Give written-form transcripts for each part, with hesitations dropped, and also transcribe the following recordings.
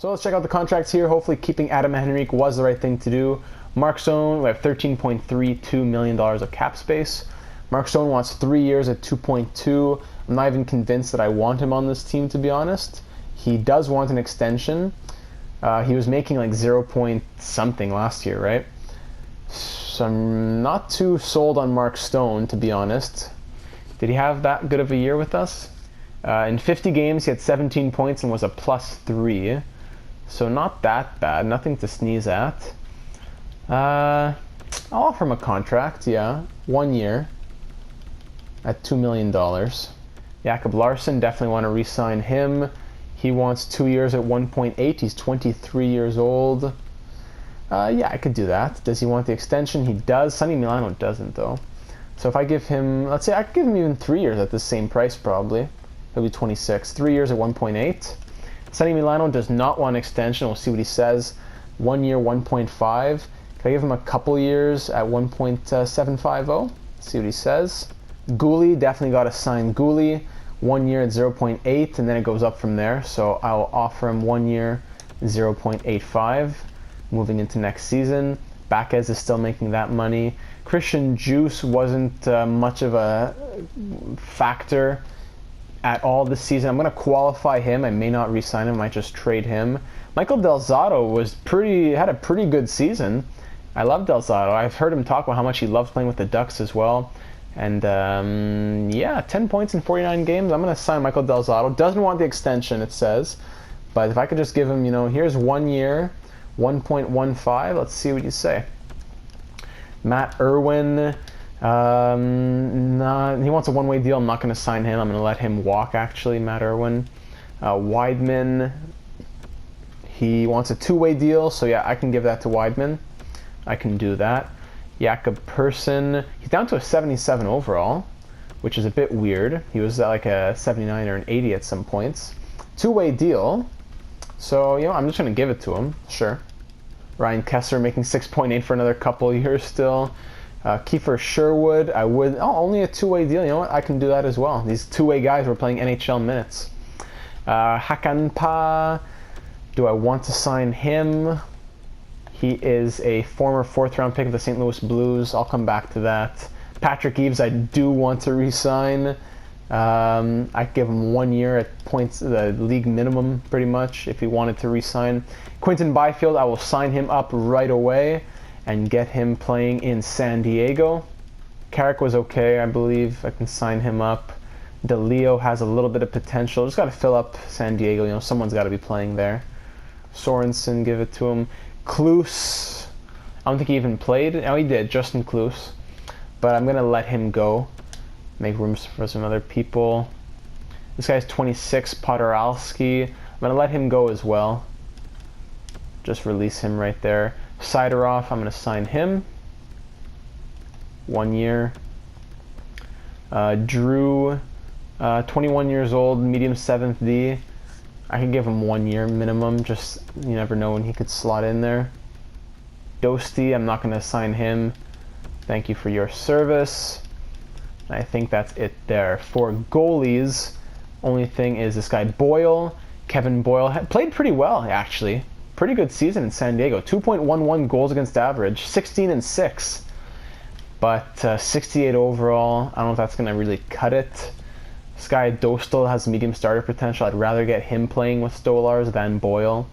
So let's check out the contracts here. Hopefully keeping Adam Henrique was the right thing to do. Mark Stone, we have $13.32 million of cap space. Mark Stone wants 3 years at 2.2. I'm not even convinced that I want him on this team, to be honest. He does want an extension. He was making like 0 point something last year, right? So I'm not too sold on Mark Stone, to be honest. Did he have that good of a year with us? In 50 games, he had 17 points and was a +3. So not that bad, nothing to sneeze at. I'll offer him a contract, yeah. 1 year at $2 million. Jakob Larsson, definitely want to re-sign him. He wants 2 years at 1.8. He's 23 years old. Yeah, I could do that. Does he want the extension? He does. Sonny Milano doesn't, though. So if I give him, let's say I could give him even 3 years at the same price, probably. He'll be 26. 3 years at 1.8. Sonny Milano does not want an extension. We'll see what he says. 1 year, 1.5. Can I give him a couple years at 1.750? See what he says. Gooley, definitely got to sign Gooley. 1 year at 0.8, and then it goes up from there. So I'll offer him 1 year, 0.85. Moving into next season. Baquez is still making that money. Christian Juice wasn't much of a factor at all this season. I'm going to qualify him. I may not re-sign him. I might just trade him. Michael Del Zotto had a pretty good season. I love Del Zotto. I've heard him talk about how much he loves playing with the Ducks as well. And yeah, 10 points in 49 games. I'm going to sign Michael Del Zotto. Doesn't want the extension, it says. But if I could just give him, here's 1 year, 1.15. Let's see what you say. Matt Irwin. He wants a one-way deal. I'm not going to sign him. I'm going to let him walk, actually, Matt Irwin. Weidman. He wants a two-way deal. So, yeah, I can give that to Weidman. I can do that. Jakob Persson, he's down to a 77 overall, which is a bit weird. He was at like a 79 or an 80 at some points. Two-way deal. So, I'm just going to give it to him. Sure. Ryan Kessler making 6.8 for another couple years still. Kiefer Sherwood, I would... Oh, only a two-way deal. You know what? I can do that as well. These two-way guys were playing NHL minutes. Hakanpää, do I want to sign him? He is a former fourth-round pick of the St. Louis Blues. I'll come back to that. Patrick Eaves, I do want to re-sign. I give him 1 year at points, the league minimum, pretty much, if he wanted to re-sign. Quinton Byfield, I will sign him up right away and get him playing in San Diego. Carrick was okay, I believe. I can sign him up. DeLeo has a little bit of potential. Just got to fill up San Diego. Someone's got to be playing there. Sorensen, give it to him. Kloos, I don't think he even played. Oh, he did, Justin Kloos. But I'm going to let him go. Make room for some other people. This guy's 26, Podoralski. I'm going to let him go as well. Just release him right there. Sidorov, I'm going to sign him. 1 year. Drew, 21 years old, medium 7th D. I can give him 1 year minimum, just you never know when he could slot in there. Dosty, I'm not going to sign him. Thank you for your service. I think that's it there. For goalies, only thing is this guy Boyle. Kevin Boyle played pretty well, actually. Pretty good season in San Diego. 2.11 goals against average, 16-6. But 68 overall. I don't know if that's going to really cut it. This guy Dostal has medium starter potential. I'd rather get him playing with Stolars than Boyle.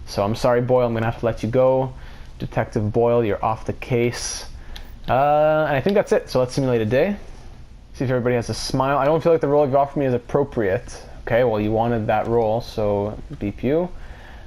So I'm sorry, Boyle. I'm going to have to let you go. Detective Boyle, you're off the case. And I think that's it. So let's simulate a day. See if everybody has a smile. I don't feel like the role you've offered me is appropriate. Okay, well, you wanted that role, so beep you.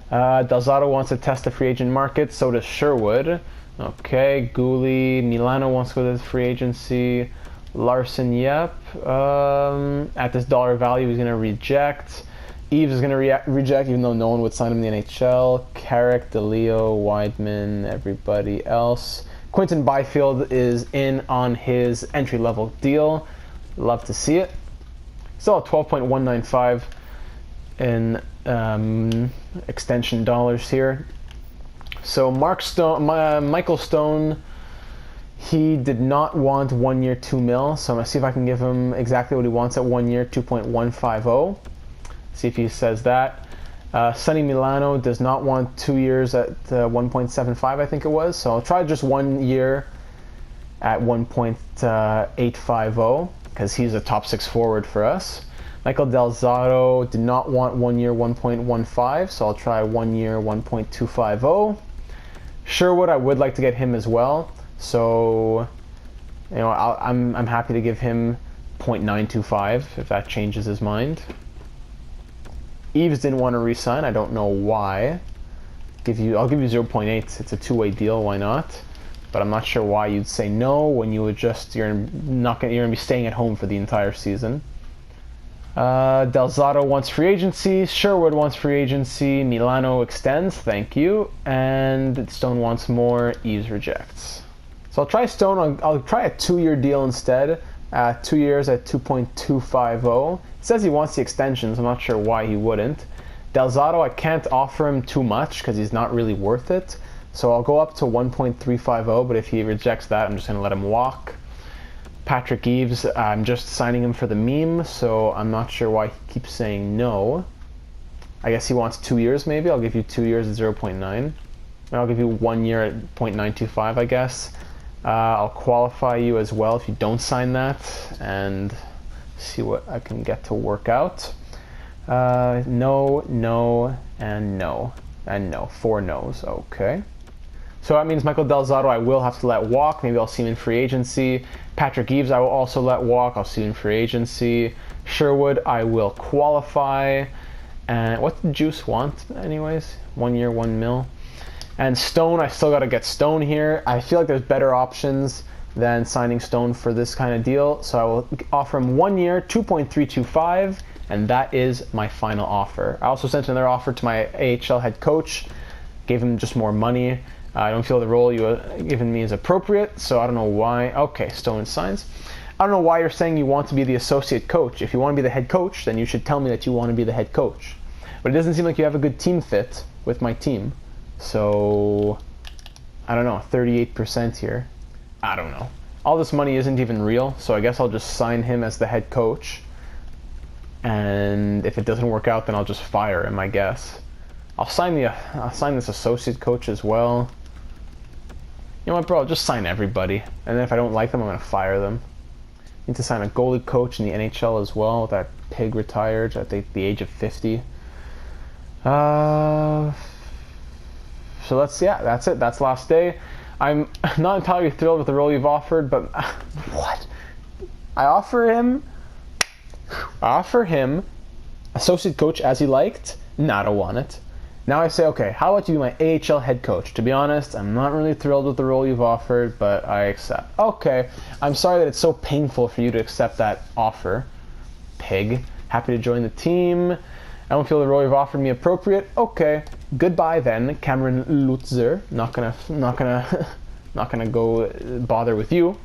Del Zotto wants to test the free agent market. So does Sherwood. Okay, Gooley. Milano wants to go to the free agency. Larson, yep. At this dollar value, he's going to reject. Eaves is going to reject, even though no one would sign him in the NHL. Carrick, DeLeo, Weidman, everybody else. Quinton Byfield is in on his entry-level deal. Love to see it. Still at 12.195 in extension dollars here. So Michael Stone, he did not want 1 year, $2 million. So I'm going to see if I can give him exactly what he wants at 1 year, 2.150. See if he says that. Sonny Milano does not want 2 years at 1.75, I think it was. So I'll try just 1 year at 1.850 because he's a top 6 forward for us. Michael Del Zotto did not want 1 year 1.15, so I'll try 1 year 1.250. Sherwood, I would like to get him as well, so I'm happy to give him 0.925 if that changes his mind. Eves didn't want to re-sign. I don't know why. I'll give you 0.8. It's a two-way deal. Why not? But I'm not sure why you'd say no when you're gonna be staying at home for the entire season. Del Zotto wants free agency. Sherwood wants free agency. Milano extends. Thank you. And Stone wants more. Eves rejects. So I'll try Stone. I'll try a 2-year deal instead. 2 years at 2.250. It says he wants the extensions. I'm not sure why he wouldn't. Del Zotto, I can't offer him too much because he's not really worth it. So I'll go up to 1.350, but if he rejects that, I'm just going to let him walk. Patrick Eves, I'm just signing him for the meme, so I'm not sure why he keeps saying no. I guess he wants 2 years maybe. I'll give you 2 years at 0.9. I'll give you 1 year at 0.925, I guess. I'll qualify you as well if you don't sign that, and see what I can get to work out. No, no, and no. And no. 4 no's. Okay. So that means Michael Del Zotto I will have to let walk. Maybe I'll see him in free agency. Patrick Eves I will also let walk. I'll see him in free agency. Sherwood I will qualify. And what did Juice want anyways? 1 year, 1 mil. And Stone, I still got to get Stone here. I feel like there's better options than signing Stone for this kind of deal. So I will offer him 1 year, 2.325. And that is my final offer. I also sent another offer to my AHL head coach. Gave him just more money. I don't feel the role you have given me is appropriate, so I don't know why. Okay, Stone signs. I don't know why you're saying you want to be the associate coach. If you want to be the head coach, then you should tell me that you want to be the head coach. But it doesn't seem like you have a good team fit with my team. So, I don't know, 38% here. I don't know. All this money isn't even real, so I guess I'll just sign him as the head coach. And if it doesn't work out, then I'll just fire him, I guess. I'll sign this associate coach as well. You know what, bro? I'll just sign everybody. And then if I don't like them, I'm going to fire them. Need to sign a goalie coach in the NHL as well. That pig retired at the age of 50. So that's it. That's last day. I'm not entirely thrilled with the role you've offered, but what? I offer him associate coach as he liked. Nah, I don't want it. Now I say, okay, how about you be my AHL head coach? To be honest, I'm not really thrilled with the role you've offered, but I accept. Okay, I'm sorry that it's so painful for you to accept that offer. Pig. Happy to join the team. I don't feel the role you've offered me appropriate. Okay, goodbye then, Cameron Lutzer. Not gonna go bother with you.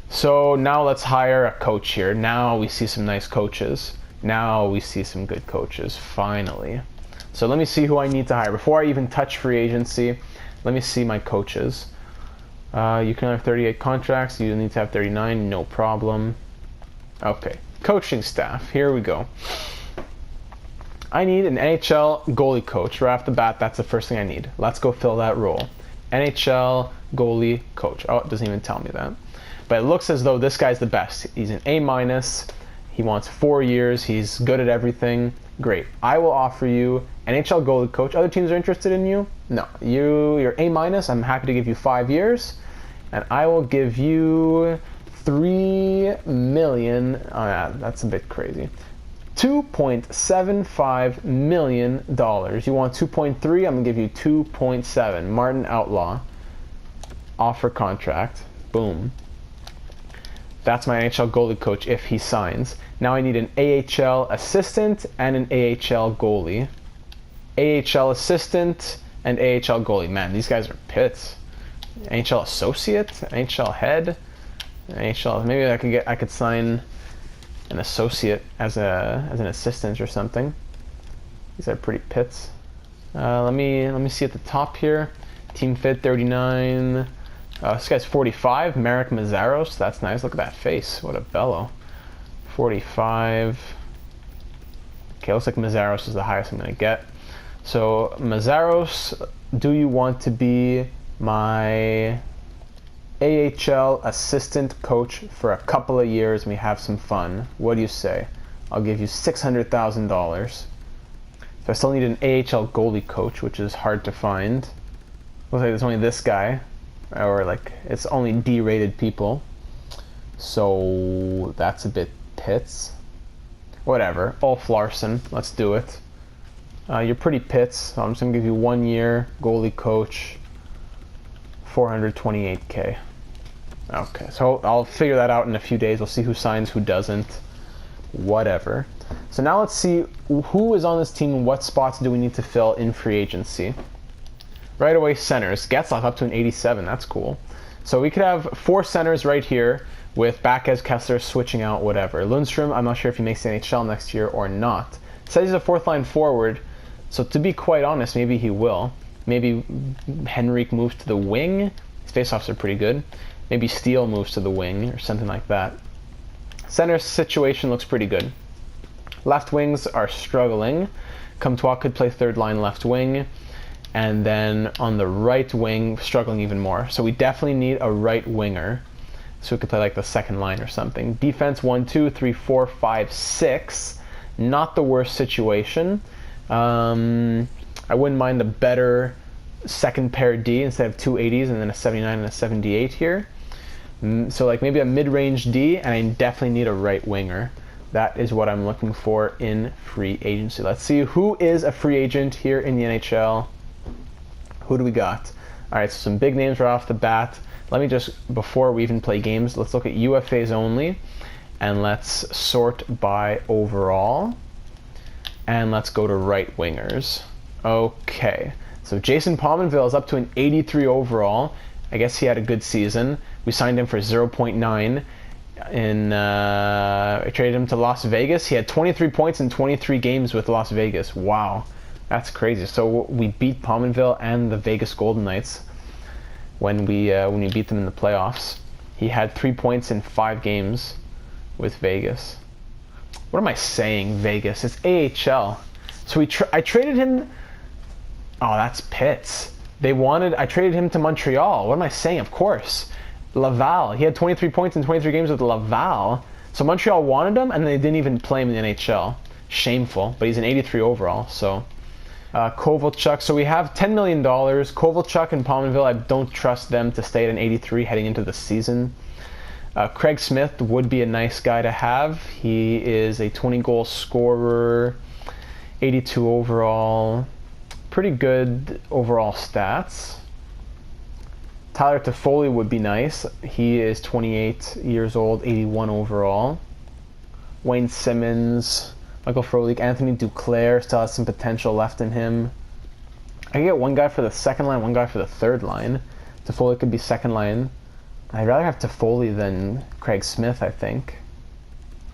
So now let's hire a coach here. Now we see some nice coaches. Now we see some good coaches, finally. So let me see who I need to hire. Before I even touch free agency, let me see my coaches. You can have 38 contracts. You need to have 39. No problem. Okay. Coaching staff. Here we go. I need an NHL goalie coach. Right off the bat, that's the first thing I need. Let's go fill that role. NHL goalie coach. Oh, it doesn't even tell me that. But it looks as though this guy's the best. He's an A-. He wants 4 years. He's good at everything. Great. I will offer you NHL goalie coach. Other teams are interested in you? No. You're A-. I'm happy to give you 5 years. And I will give you $3 million. Oh, yeah, that's a bit crazy. $2.75 million. You want 2.3? I'm going to give you 2.7. Martin Outlaw. Offer contract. Boom. That's my NHL goalie coach if he signs. Now I need an AHL assistant and an AHL goalie. AHL assistant and AHL goalie. Man, these guys are pits. NHL associate, NHL head, NHL. Maybe I could sign an associate as an assistant or something. These are pretty pits. Let me see at the top here. Team fit 39. This guy's 45, Marek Mazaros. That's nice. Look at that face. What a bellow. 45. Okay, looks like Mazzaros is the highest I'm going to get. So, Mazzaros, do you want to be my AHL assistant coach for a couple of years and we have some fun? What do you say? I'll give you $600,000. So I still need an AHL goalie coach, which is hard to find. Looks like there's only this guy, or like it's only D-rated people. So that's a bit pits. Whatever, Ulf Larsson, let's do it. You're pretty pits, so I'm just gonna give you 1 year goalie coach, $428K. Okay, so I'll figure that out in a few days. We'll see who signs, who doesn't. Whatever. So now let's see who is on this team and what spots do we need to fill in free agency. Right away, centers. Getzlaf up to an 87. That's cool. So we could have 4 centers right here with Baquez, Kessler switching out, whatever. Lundstrom, I'm not sure if he makes the NHL next year or not. Says he's a 4th line forward, so to be quite honest, maybe he will. Maybe Henrique moves to the wing. His faceoffs are pretty good. Maybe Steele moves to the wing or something like that. Center situation looks pretty good. Left wings are struggling. Comtois could play 3rd line left wing. And then on the right wing, struggling even more. So we definitely need a right winger. So we could play like the 2nd line or something. Defense 1, 2, 3, 4, 5, 6. Not the worst situation. I wouldn't mind a better second pair D instead of 2 80s and then a 79 and a 78 here. So like maybe a mid-range D, and I definitely need a right winger. That is what I'm looking for in free agency. Let's see who is a free agent here in the NHL. Who do we got? All right, so some big names right off the bat. Let me just, before we even play games, let's look at UFAs only, and let's sort by overall, and let's go to right wingers. Okay, so Jason Pominville is up to an 83 overall. I guess he had a good season. We signed him for 0.9. I traded him to Las Vegas. He had 23 points in 23 games with Las Vegas. Wow, that's crazy. So we beat Pominville and the Vegas Golden Knights when we beat them in the playoffs. He had 3 points in 5 games with Vegas. What am I saying, Vegas? It's AHL. So I traded him. Oh, that's Pitts. I traded him to Montreal. What am I saying? Of course. Laval. He had 23 points in 23 games with Laval. So Montreal wanted him, and they didn't even play him in the NHL. Shameful, but he's an 83 overall. So Kovalchuk. So we have $10 million. Kovalchuk and Pominville, I don't trust them to stay at an 83 heading into the season. Craig Smith would be a nice guy to have. He is a 20-goal scorer, 82 overall. Pretty good overall stats. Tyler Toffoli would be nice. He is 28 years old, 81 overall. Wayne Simmons, Michael Frolik, Anthony Duclair still has some potential left in him. I can get one guy for the 2nd line, one guy for the 3rd line. Toffoli could be 2nd line. I'd rather have Toffoli than Craig Smith, I think.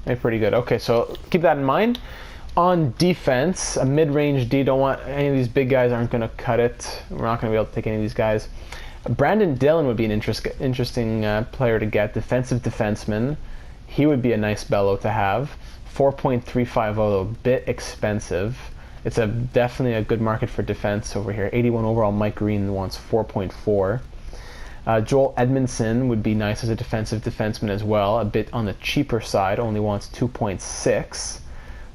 They're pretty good. Okay, so keep that in mind. On defense, a mid-range D, don't want any of these big guys, aren't going to cut it. We're not going to be able to take any of these guys. Brandon Dillon would be an interesting player to get. Defensive defenseman. He would be a nice bellow to have. 4.350, though, a bit expensive. It's definitely a good market for defense over here. 81 overall, Mike Green wants 4.4. Joel Edmondson would be nice as a defensive defenseman as well. A bit on the cheaper side, only wants 2.6.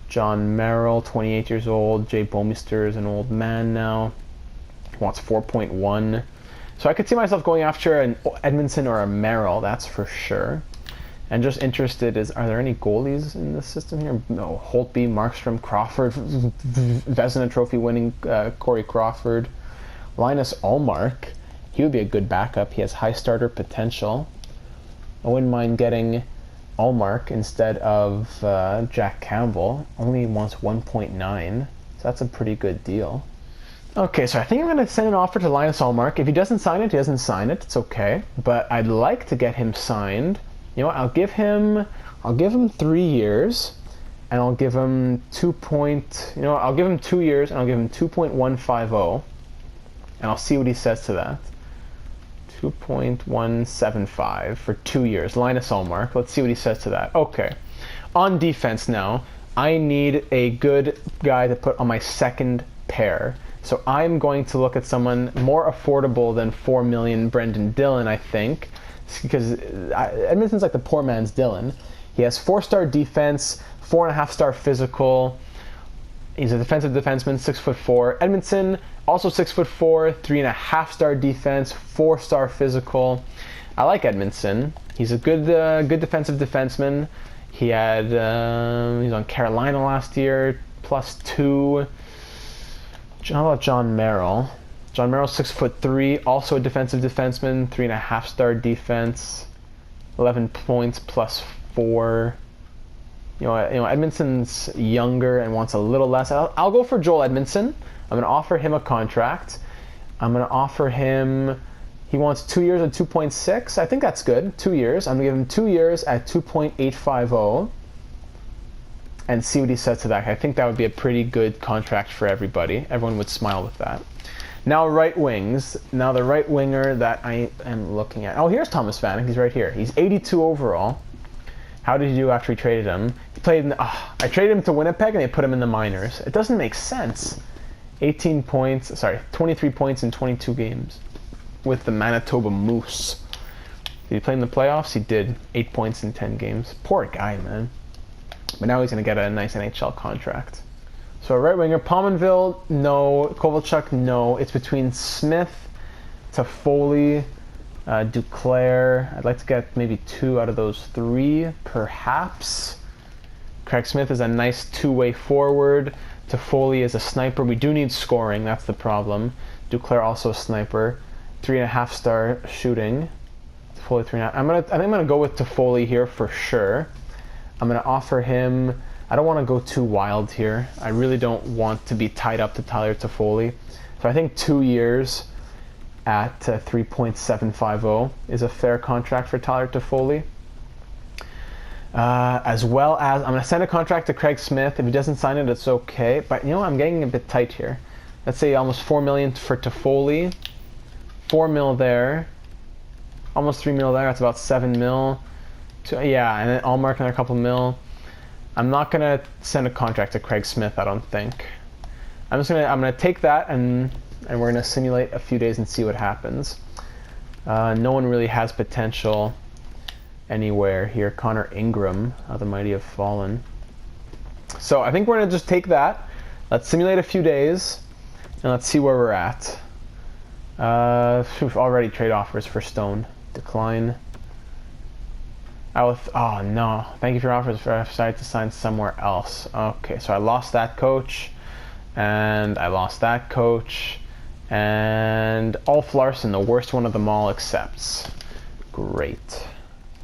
John Merrill, 28 years old. Jay Bomeister is an old man now. Wants 4.1. So I could see myself going after an Edmondson or a Merrill, that's for sure. And just interested are there any goalies in the system here? No, Holtby, Markstrom, Crawford, Vezina Trophy winning Corey Crawford. Linus Ullmark, he would be a good backup. He has high starter potential. I wouldn't mind getting Ullmark instead of Jack Campbell. Only wants 1.9, so that's a pretty good deal. Okay, so I think I'm going to send an offer to Linus Ullmark. If he doesn't sign it, he doesn't sign it. It's okay. But I'd like to get him signed. You know what? I'll give him 3 years, and I'll give him I'll give him 2 years, and I'll give him 2.150, and I'll see what he says to that. 2.175 for 2 years. Linus Ullmark. Let's see what he says to that. Okay. On defense now, I need a good guy to put on my second pair. So I'm going to look at someone more affordable than $4 million, Brendan Dillon, I think, because Edmonton's like the poor man's Dillon. He has 4-star defense, 4.5-star physical. He's a defensive defenseman, 6'4". Edmonton, also 6'4", 3.5-star defense, 4-star physical. I like Edmondson. He's a good defensive defenseman. He's on Carolina last year, +2. How about John Merrill? John Merrill, 6'3", also a defensive defenseman, 3.5-star defense, 11 points, +4. You know, Edmondson's younger and wants a little less. I'll go for Joel Edmondson. I'm going to offer him a contract. I'm going to offer him. He wants 2 years at 2.6. I think that's good. 2 years. I'm going to give him 2 years at 2.850 and see what he says to that. I think that would be a pretty good contract for everybody. Everyone would smile with that. Now right wings. Now the right winger that I am looking at. Oh, here's Thomas Vanek. He's right here. He's 82 overall. How did he do after he traded him? He played in I traded him to Winnipeg and they put him in the minors. It doesn't make sense. 23 points in 22 games with the Manitoba Moose. Did he play in the playoffs? He did. 8 points in 10 games. Poor guy, man. But now he's going to get a nice NHL contract. So right winger, Pominville, no. Kovalchuk, no. It's between Smith, Toffoli, Duclair. I'd like to get maybe 2 out of those 3, perhaps. Craig Smith is a nice two-way forward. Toffoli is a sniper. We do need scoring. That's the problem. Duclair also a sniper. 3.5-star shooting. Toffoli 3.5. I think I'm gonna go with Toffoli here for sure. I'm gonna offer him. I don't want to go too wild here. I really don't want to be tied up to Tyler Toffoli. So I think 2 years at 3.750 is a fair contract for Tyler Toffoli. As well as, I'm going to send a contract to Craig Smith. If he doesn't sign it, it's okay. But, you know, I'm getting a bit tight here. Let's say almost $4 million for Toffoli. $4 million there. Almost $3 million there. That's about $7 million. Yeah, and then Allmark another couple mil. I'm not going to send a contract to Craig Smith, I don't think. I'm going to take that and we're going to simulate a few days and see what happens. No one really has potential anywhere here. Connor Ingram, the mighty have fallen. So I think we're going to just take that. Let's simulate a few days and let's see where we're at. Already trade offers for Stone. Decline. Oh no, thank you for your offers. I decided to sign somewhere else. Okay, so I lost that coach and I lost that coach. And Ulf Larsson, the worst one of them all, accepts. Great.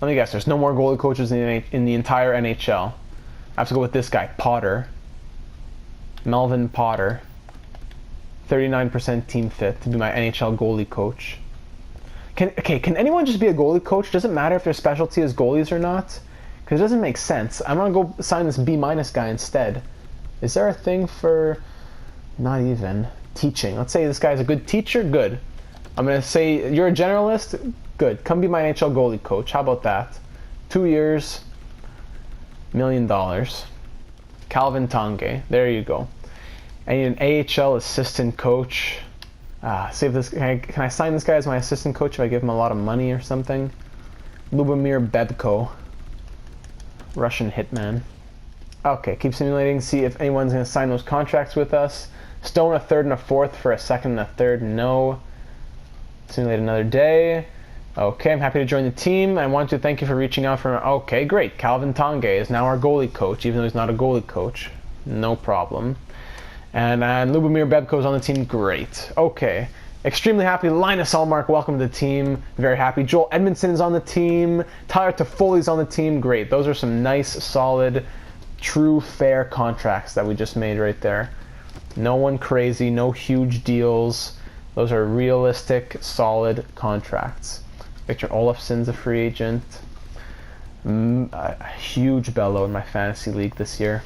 Let me guess, there's no more goalie coaches in the entire NHL. I have to go with this guy, Potter. Melvin Potter. 39% team fit to be my NHL goalie coach. Can anyone just be a goalie coach? Does it matter if their specialty is goalies or not? Because it doesn't make sense. I'm going to go sign this B- guy instead. Is there a thing for... Not even... Teaching. Let's say this guy's a good teacher. Good. I'm going to say you're a generalist. Good. Come be my NHL goalie coach. How about that? 2 years, $1 million. Calvin Tange. There you go. I need an AHL assistant coach. Save this. Can I sign this guy as my assistant coach if I give him a lot of money or something? Lubomir Bebko. Russian hitman. Okay, keep simulating. See if anyone's going to sign those contracts with us. Stone a third and a fourth for a second and a third. No. Simulate another day. Okay, I'm happy to join the team. I want to thank you for reaching out for... Okay, great. Calvin Tange is now our goalie coach, even though he's not a goalie coach. No problem. And Lubomir Bebko's on the team. Great. Okay. Extremely happy. Linus Allmark, welcome to the team. Very happy. Joel Edmondson is on the team. Tyler Toffoli's on the team. Great. Those are some nice, solid, true, fair contracts that we just made right there. No one crazy, no huge deals. Those are realistic, solid contracts. Victor Olofsson's a free agent. A huge bellow in my fantasy league this year.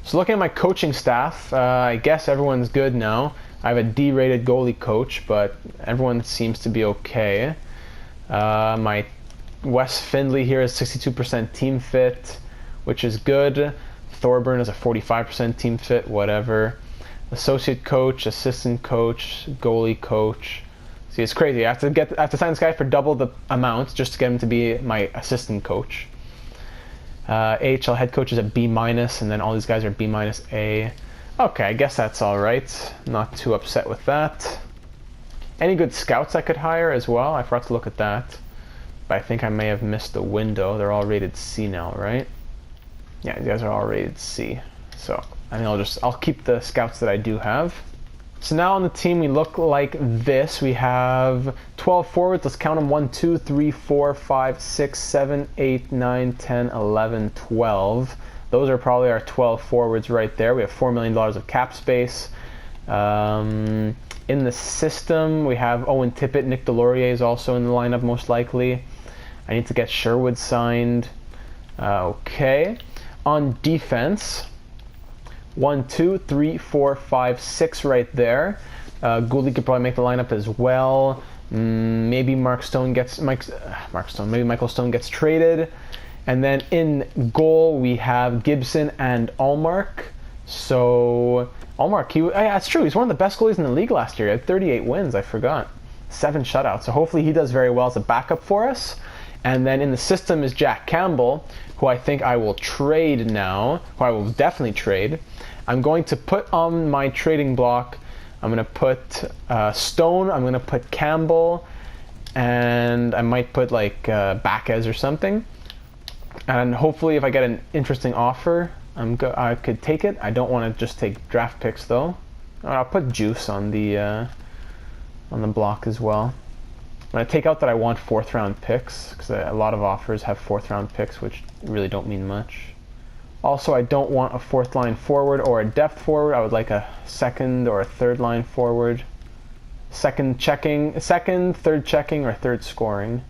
So looking at my coaching staff, I guess everyone's good now. I have a D-rated goalie coach, but everyone seems to be okay. My Wes Findlay here is 62% team fit, which is good. Thorburn is a 45% team fit, whatever. Associate coach, assistant coach, goalie coach. See, it's crazy. I have to sign this guy for double the amount just to get him to be my assistant coach. AHL head coach is a B-, and then all these guys are B-, A. Okay, I guess that's all right. Not too upset with that. Any good scouts I could hire as well? I forgot to look at that. But I think I may have missed the window. They're all rated C now, right? Yeah, these guys are all rated C. So I think I'll keep the scouts that I do have. So now on the team we look like this. We have 12 forwards. Let's count them. 1, 2, 3, 4, 5, 6, 7, 8, 9, 10, 11, 12. Those are probably our 12 forwards right there. We have $4 million of cap space. In the system, we have Owen Tippett. Nick Delorier is also in the lineup most likely. I need to get Sherwood signed. Okay. On defense, 1, 2, 3, 4, 5, 6 right there. Gouldy could probably make the lineup as well. Maybe Michael Stone gets traded. And then in goal we have Gibson and Allmark. So Allmark, yeah, it's true. He's one of the best goalies in the league last year. He had 38 wins. I forgot. 7 shutouts. So hopefully he does very well as a backup for us. And then in the system is Jack Campbell, who I think I will trade now. Who I will definitely trade. I'm going to put on my trading block. I'm going to put Stone. I'm going to put Campbell, and I might put like Baquez or something. And hopefully, if I get an interesting offer, I could take it. I don't want to just take draft picks though. I'll put Juice on the block as well. I'm going to take out that I want 4th round picks, because a lot of offers have 4th round picks, which really don't mean much. Also, I don't want a 4th line forward or a depth forward. I would like a 2nd or a 3rd line forward. 2nd, 3rd checking, or 3rd scoring.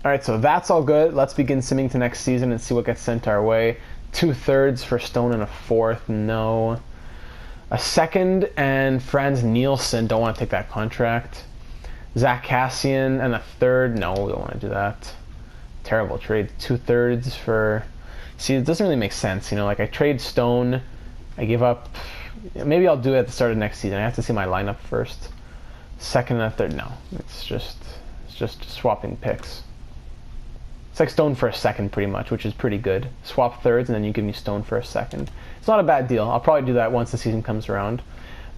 Alright, so that's all good. Let's begin simming to next season and see what gets sent our way. 2 thirds for Stone and a 4th, no. A 2nd and Franz Nielsen, don't want to take that contract. Zach Cassian and a 3rd, no, we don't want to do that. Terrible trade. 2 thirds for... See, it doesn't really make sense, you know, like I trade Stone, I give up... Maybe I'll do it at the start of next season. I have to see my lineup first. 2nd and a 3rd, no. It's just swapping picks. It's like Stone for a 2nd pretty much, which is pretty good. Swap 3rds and then you give me Stone for a 2nd. It's not a bad deal. I'll probably do that once the season comes around.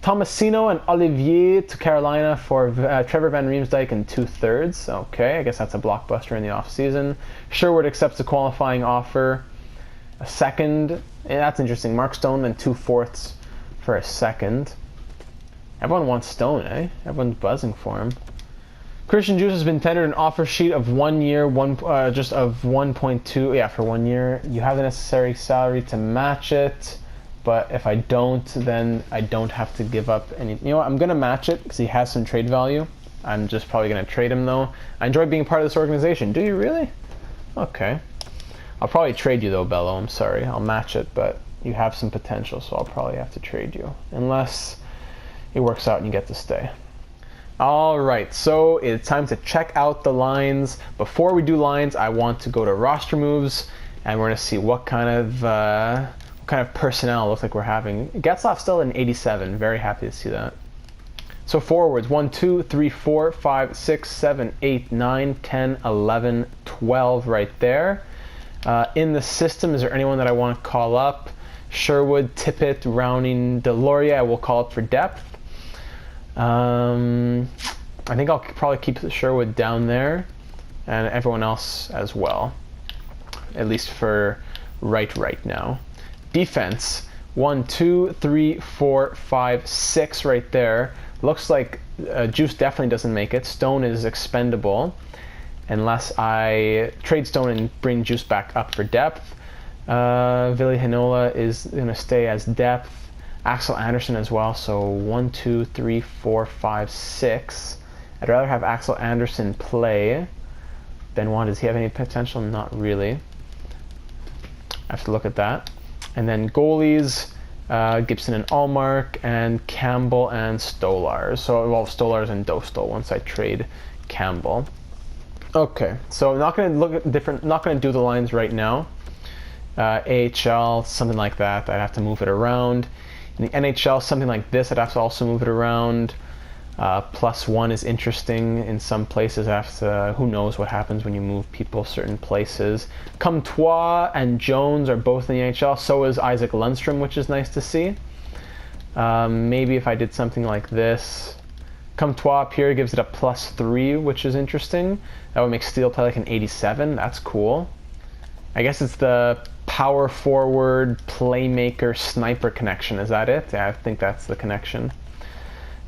Tomasino and Olivier to Carolina for Trevor Van Riemsdyk and 2 thirds. Okay, I guess that's a blockbuster in the offseason. Sherwood accepts the qualifying offer. A 2nd. Yeah, that's interesting. Mark Stone and 2 fourths for a 2nd. Everyone wants Stone, eh? Everyone's buzzing for him. Christian Juice has been tendered an offer sheet of 1 year, just of 1.2. Yeah, for 1 year. You have the necessary salary to match it. But if I don't, then I don't have to give up any... You know what? I'm going to match it because he has some trade value. I'm just probably going to trade him, though. I enjoy being part of this organization. Do you really? Okay. I'll probably trade you, though, Bello. I'm sorry. I'll match it, but you have some potential, so I'll probably have to trade you. Unless it works out and you get to stay. All right, so it's time to check out the lines. Before we do lines, I want to go to roster moves, and we're going to see what kind of personnel it looks like we're having. Getzlaf's still an 87. Very happy to see that. So forwards, 1, 2, 3, 4, 5, 6, 7, 8, 9, 10, 11, 12 right there. In the system, is there anyone that I want to call up? Sherwood, Tippett, Rowning, Delorier, I will call up for depth. I think I'll probably keep Sherwood down there, and everyone else as well. At least for right now. Defense, 1, 2, 3, 4, 5, 6 right there. Looks like Juice definitely doesn't make it. Stone is expendable unless I trade Stone and bring Juice back up for depth. Ville Heinola is going to stay as depth. Axel Anderson as well, so 1, 2, 3, 4, 5, 6. I'd rather have Axel Anderson play. Benoit, does he have any potential? Not really. I have to look at that. And then goalies, Gibson and Allmark, and Campbell and Stolarz. So, well, Stolarz and Dostal once I trade Campbell. Okay, so I'm not going to look at not going to do the lines right now. AHL, something like that, I'd have to move it around. In the NHL, something like this, I'd have to also move it around. +1 is interesting in some places. I have to, who knows what happens when you move people certain places. Comtois and Jones are both in the NHL. So is Isaac Lundstrom, which is nice to see. Maybe if I did something like this. Comtois up here gives it a +3, which is interesting. That would make Steele play like an 87. That's cool. I guess it's the power forward, playmaker, sniper connection. Is that it? Yeah, I think that's the connection.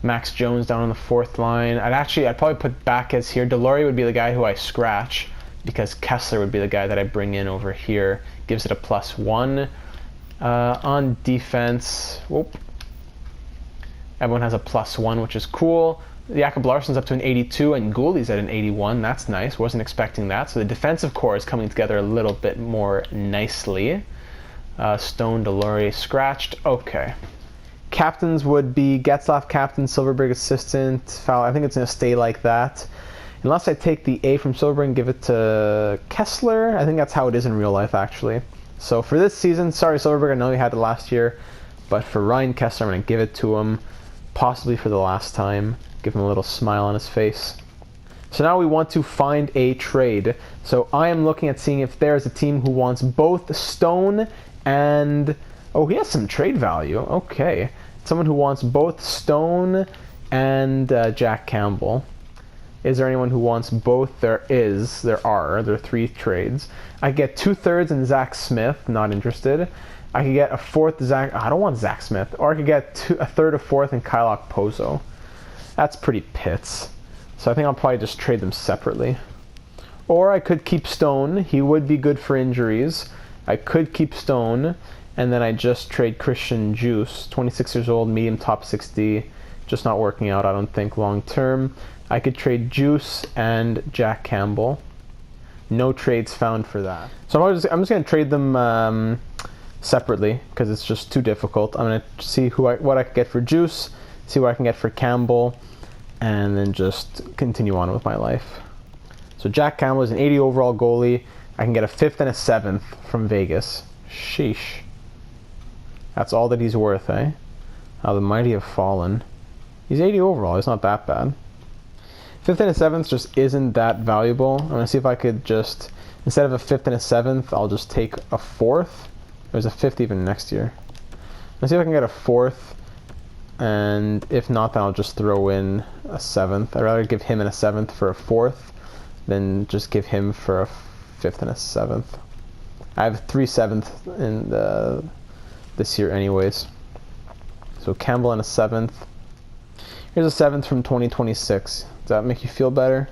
Max Jones down on the 4th line. I'd probably put Backes here. Delory would be the guy who I scratch, because Kessler would be the guy that I bring in over here. Gives it a +1. On defense, whoop. Everyone has a +1, which is cool. Jakob Larsson's up to an 82, and Goulie's at an 81. That's nice. Wasn't expecting that. So the defensive core is coming together a little bit more nicely. Stone, Delory, scratched. Okay. Captains would be Getzlaf captain, Silverberg assistant, Foul. I think it's going to stay like that. Unless I take the A from Silverberg and give it to Kessler. I think that's how it is in real life, actually. So for this season, sorry Silverberg, I know you had it last year, but for Ryan Kessler, I'm going to give it to him, possibly for the last time. Give him a little smile on his face. So now we want to find a trade. So I am looking at seeing if there's a team who wants both Stone and... Oh, he has some trade value. Okay. Someone who wants both Stone and Jack Campbell. Is there anyone who wants both? There is. There are 3 trades. I get 2/3 in Zach Smith. Not interested. I could get a 4th Zach... I don't want Zach Smith. Or I could get 1/3 or 4th in Kyle Okposo. That's pretty pits. So I think I'll probably just trade them separately. Or I could keep Stone. He would be good for injuries. I could keep Stone. And then I just trade Christian Juice, 26 years old, medium top 60, just not working out, I don't think, long term. I could trade Juice and Jack Campbell. No trades found for that. So I'm just going to trade them separately because it's just too difficult. I'm going to see what I can get for Juice, see what I can get for Campbell, and then just continue on with my life. So Jack Campbell is an 80 overall goalie. I can get a 5th and a 7th from Vegas. Sheesh. That's all that he's worth, eh? How the mighty have fallen. He's 80 overall. It's not that bad. 5th and a 7th just isn't that valuable. I'm going to see if I could just, instead of a 5th and a 7th, I'll just take a 4th. There's a 5th even next year. Let's see if I can get a 4th. And if not, then I'll just throw in a 7th. I'd rather give him a 7th for a 4th than just give him for a 5th and a 7th. I have 3 7th in this year anyways. So Campbell and a 7th. Here's a 7th from 2026. Does that make you feel better?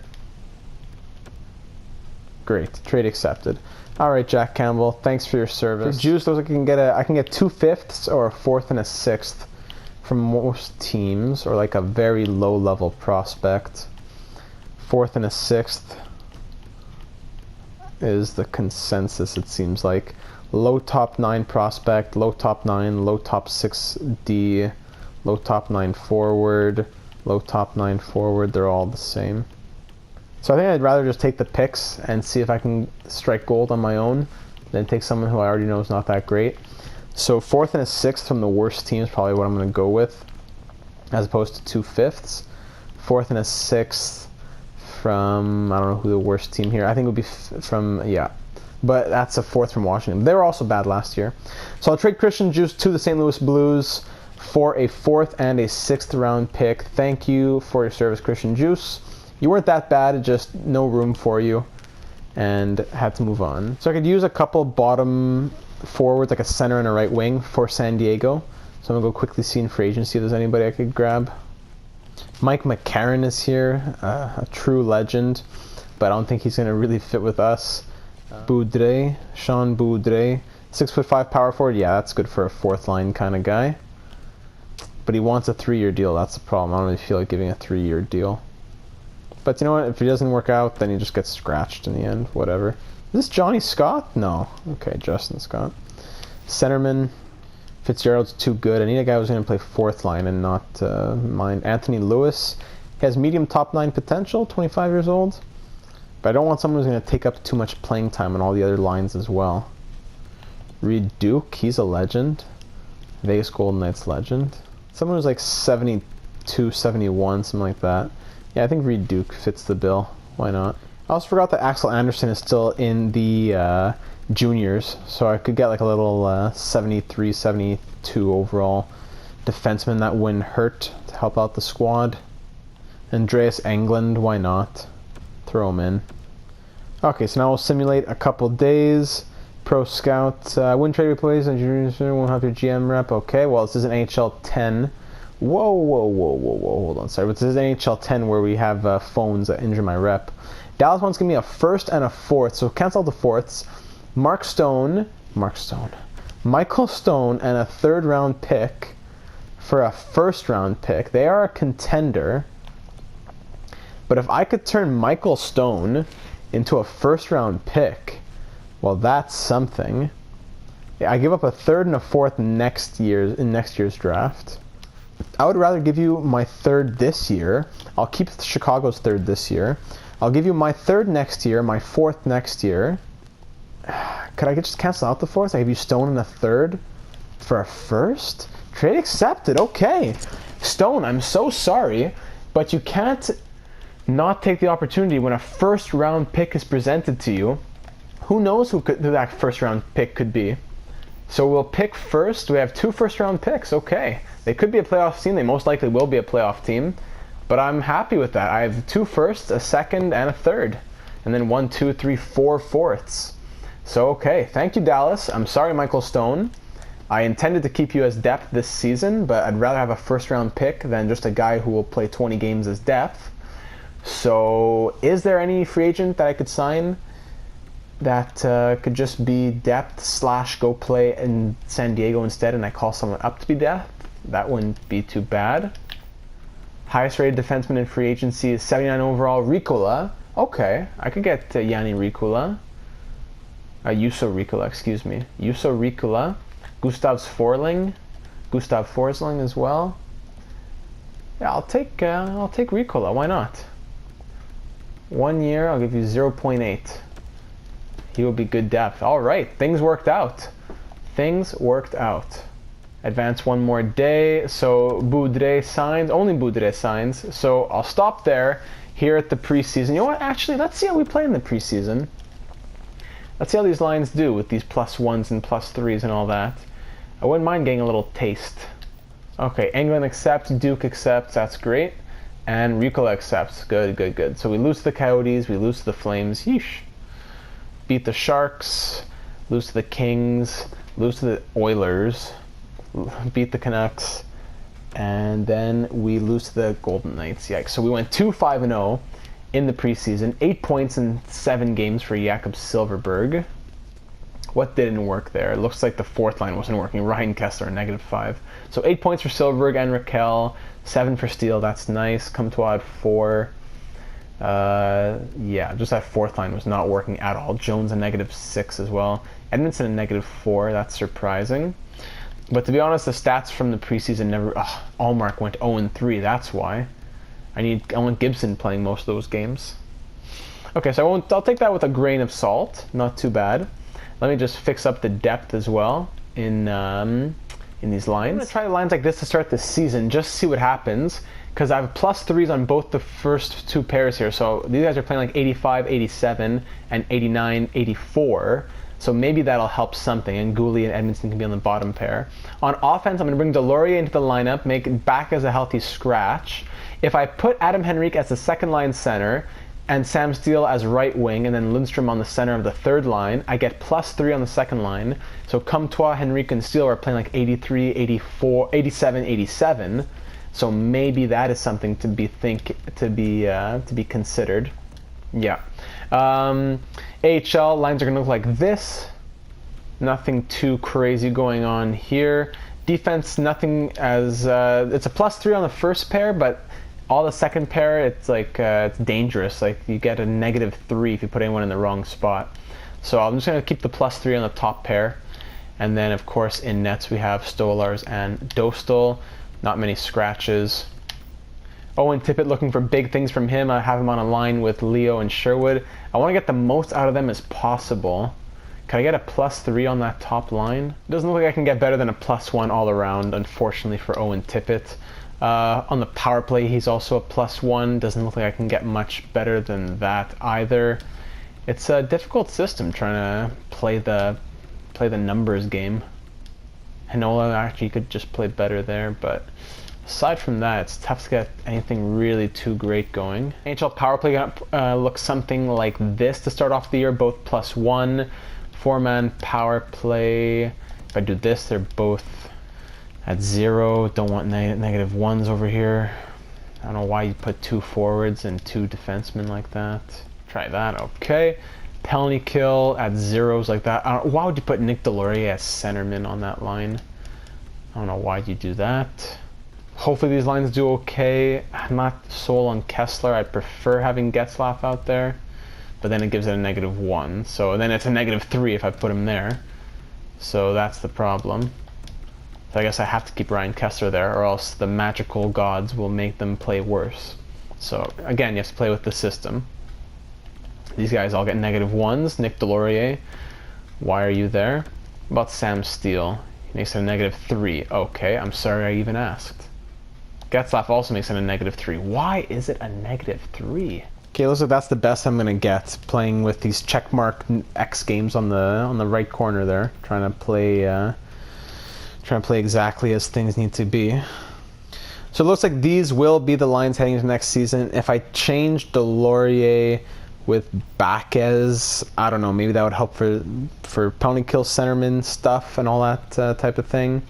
Great. Trade accepted. Alright, Jack Campbell, thanks for your service. For Juice, looks like I can get 2 5ths or a 4th and a 6th from most teams, or like a very low level prospect. 4th and a 6th is the consensus, it seems like. Low top 9 prospect, low top 9, low top 6 D, low top 9 forward, low top 9 forward, they're all the same. So I think I'd rather just take the picks and see if I can strike gold on my own than take someone who I already know is not that great. So 4th and a 6th from the worst team is probably what I'm going to go with, as opposed to 2 5ths. 4th and a 6th from, I don't know who the worst team here, I think it would be from, yeah. But that's a 4th from Washington. They were also bad last year. So I'll trade Christian Juice to the St. Louis Blues for a 4th and a 6th round pick. Thank you for your service, Christian Juice. You weren't that bad, just no room for you, and had to move on. So I could use a couple bottom forwards, like a center and a right wing for San Diego. So I'm going to go quickly see in free agency if there's anybody I could grab. Mike McCarron is here, a true legend, but I don't think he's going to really fit with us. Boudreau, Sean Boudreau, 6'5" power forward. Yeah, that's good for a 4th line kind of guy. But he wants a 3-year deal. That's the problem. I don't really feel like giving a 3-year deal. But you know what? If he doesn't work out, then he just gets scratched in the end. Whatever. Is this Johnny Scott? No. Okay, Justin Scott. Centerman. Fitzgerald's too good. I need a guy who's going to play 4th line and not mind. Anthony Lewis. He has medium top 9 potential, 25 years old. But I don't want someone who's going to take up too much playing time on all the other lines as well. Reed Duke, he's a legend. Vegas Golden Knights legend. Someone who's like 72, 71, something like that. Yeah, I think Reed Duke fits the bill. Why not? I also forgot that Axel Anderson is still in the juniors, so I could get like a little 73, 72 overall defenseman that wouldn't hurt to help out the squad. Andreas Englund, why not? Throw him in. Okay, so now we'll simulate a couple days. Pro Scout, win trade replays, and you won't have your GM rep. Okay, well, this is an NHL 10. Whoa, hold on, sorry. But this is an NHL 10 where we have phones that injure my rep. Dallas wants to give me a first and a fourth, so cancel the fourths. Michael Stone, and a third round pick for a first round pick. They are a contender. But if I could turn Michael Stone into a first round pick, well, that's something. Yeah, I give up a third and a fourth in next year's draft. I would rather give you my third this year. I'll keep Chicago's third this year. I'll give you my third next year, my fourth next year. Could I just cancel out the fourth? I give you Stone and a third for a first? Trade accepted. Okay. Stone, I'm so sorry, but you can't not take the opportunity when a first round pick is presented to you. Who knows who that first round pick could be? So we'll pick first. We have 2 first round picks. Okay. They could be a playoff team. They most likely will be a playoff team. But I'm happy with that. I have 2 firsts, a second, and a third. And then 1, 2, 3, 4 fourths. So, okay. Thank you, Dallas. I'm sorry, Michael Stone. I intended to keep you as depth this season, but I'd rather have a first round pick than just a guy who will play 20 games as depth. So, is there any free agent that I could sign that could just be depth / go play in San Diego instead, and I call someone up to be depth? That wouldn't be too bad. Highest rated defenseman in free agency is 79 overall, Riikola. Okay, I could get Yanni Riikola. Juuso Riikola, excuse me. Juuso Riikola. Gustav Forsling as well. Yeah, I'll take Riikola. Why not? 1 year, I'll give you 0.8. He will be good depth. All right, things worked out. Advance 1 more day. So Boudreau signs. Only Boudreau signs. So I'll stop there here at the preseason. You know what? Actually, let's see how we play in the preseason. Let's see how these lines do with these +1s and +3s and all that. I wouldn't mind getting a little taste. Okay, Englund accepts. Duke accepts. That's great. And Riikola accepts. Good. So we lose to the Coyotes. We lose to the Flames. Yeesh. Beat the Sharks, lose to the Kings, lose to the Oilers, beat the Canucks, and then we lose to the Golden Knights. Yikes. So we went 2-5-0 in the preseason, 8 points in 7 games for Jakob Silfverberg. What didn't work there? It looks like the fourth line wasn't working. Ryan Kessler, -5. So 8 points for Silfverberg and Raquel, 7 for Steele. That's nice. Comtois at 4. Yeah, just that fourth line was not working at all. Jones a -6 as well. Edmondson a -4. That's surprising. But to be honest, the stats from the preseason never. Allmark went 0-3. That's why. I want Gibson playing most of those games. Okay, so I'll take that with a grain of salt. Not too bad. Let me just fix up the depth as well in these lines. I'm gonna try lines like this to start the season, just to see what happens. Because I have +3s on both the first 2 pairs here. So these guys are playing like 85, 87, and 89, 84. So maybe that'll help something. And Gouli and Edmondson can be on the bottom pair. On offense, I'm going to bring Delorier into the lineup, make it back as a healthy scratch. If I put Adam Henrique as the second line center, and Sam Steele as right wing, and then Lindstrom on the center of the third line, I get +3 on the second line. So Comtois, Henrique, and Steele are playing like 83, 84, 87, 87. So maybe that is something to be considered. Yeah. AHL lines are going to look like this. Nothing too crazy going on here. Defense, nothing as it's a +3 on the first pair, but all the second pair, it's like it's dangerous. Like you get a -3 if you put anyone in the wrong spot. So I'm just going to keep the +3 on the top pair, and then of course in nets we have Stolars and Dostal. Not many scratches. Owen Tippett, looking for big things from him. I have him on a line with Leo and Sherwood. I want to get the most out of them as possible. Can I get a +3 on that top line? Doesn't look like I can get better than a +1 all around, unfortunately for Owen Tippett. On the power play, he's also a +1. Doesn't look like I can get much better than that either. It's a difficult system trying to play the numbers game. Hanola actually could just play better there, but aside from that, it's tough to get anything really too great going. NHL power play gonna look something like this to start off the year, both +1. 4-man power play. If I do this, they're both at 0. Don't want negative ones over here. I don't know why you put 2 forwards and 2 defensemen like that. Try that, okay. Penalty kill at 0s like that. Why would you put Nick Delorier as centerman on that line? I don't know why you do that. Hopefully these lines do okay. I'm not sold on Kessler. I prefer having Getzlaf out there, but then it gives it a -1. So then it's a -3 if I put him there. So that's the problem. So I guess I have to keep Ryan Kessler there, or else the magical gods will make them play worse. So again, you have to play with the system. These guys all get -1s. Nick Delorier, why are you there? What about Sam Steele? He makes it a -3. Okay, I'm sorry I even asked. Getzlaf also makes it a -3. Why is it a -3? Okay, looks like that's the best I'm gonna get, playing with these checkmark X games on the right corner there, trying to play exactly as things need to be. So it looks like these will be the lines heading into next season. If I change Delorier with Baquez, I don't know, maybe that would help for penalty kill centerman stuff and all that type of thing,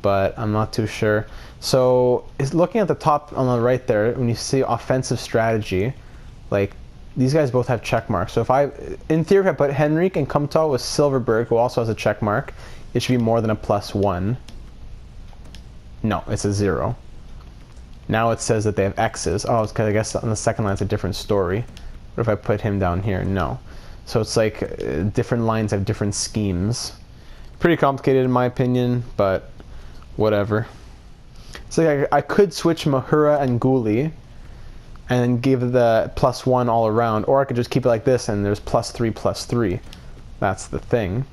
but I'm not too sure. So looking at the top on the right there, when you see offensive strategy, like these guys both have check marks. So in theory, if I put Henrique and Comtois with Silverberg, who also has a check mark, it should be more than a +1. No, it's a 0. Now it says that they have X's. Oh, it's because I guess on the second line it's a different story. What if I put him down here? No. So it's like different lines have different schemes. Pretty complicated in my opinion, but whatever. So I could switch Mahura and Gouli and then give the +1 all around, or I could just keep it like this and there's +3/+3. That's the thing.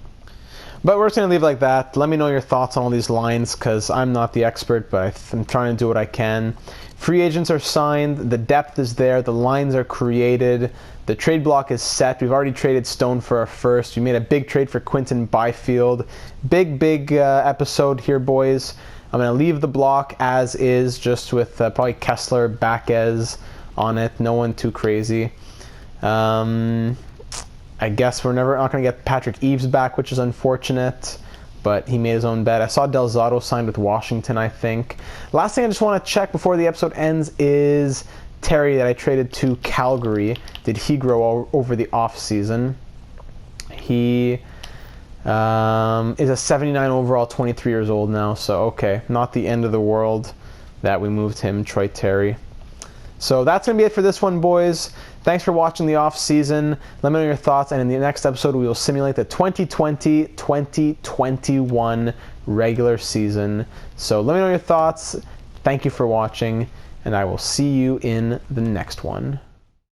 But we're just going to leave it like that. Let me know your thoughts on all these lines, because I'm not the expert, but I'm trying to do what I can. Free agents are signed. The depth is there. The lines are created. The trade block is set. We've already traded Stone for our first. We made a big trade for Quinton Byfield. Big episode here, boys. I'm going to leave the block as is, just with probably Kessler, Baquez on it. No one too crazy. I guess we're not going to get Patrick Eaves back, which is unfortunate, but he made his own bet. I saw Del Zotto signed with Washington, I think. Last thing I just want to check before the episode ends is Terry that I traded to Calgary. Did he grow over the offseason? He is a 79 overall, 23 years old now, so okay, not the end of the world that we moved him, Troy Terry. So that's going to be it for this one, boys. Thanks for watching the off-season. Let me know your thoughts, and in the next episode, we will simulate the 2020-2021 regular season. So let me know your thoughts. Thank you for watching, and I will see you in the next one.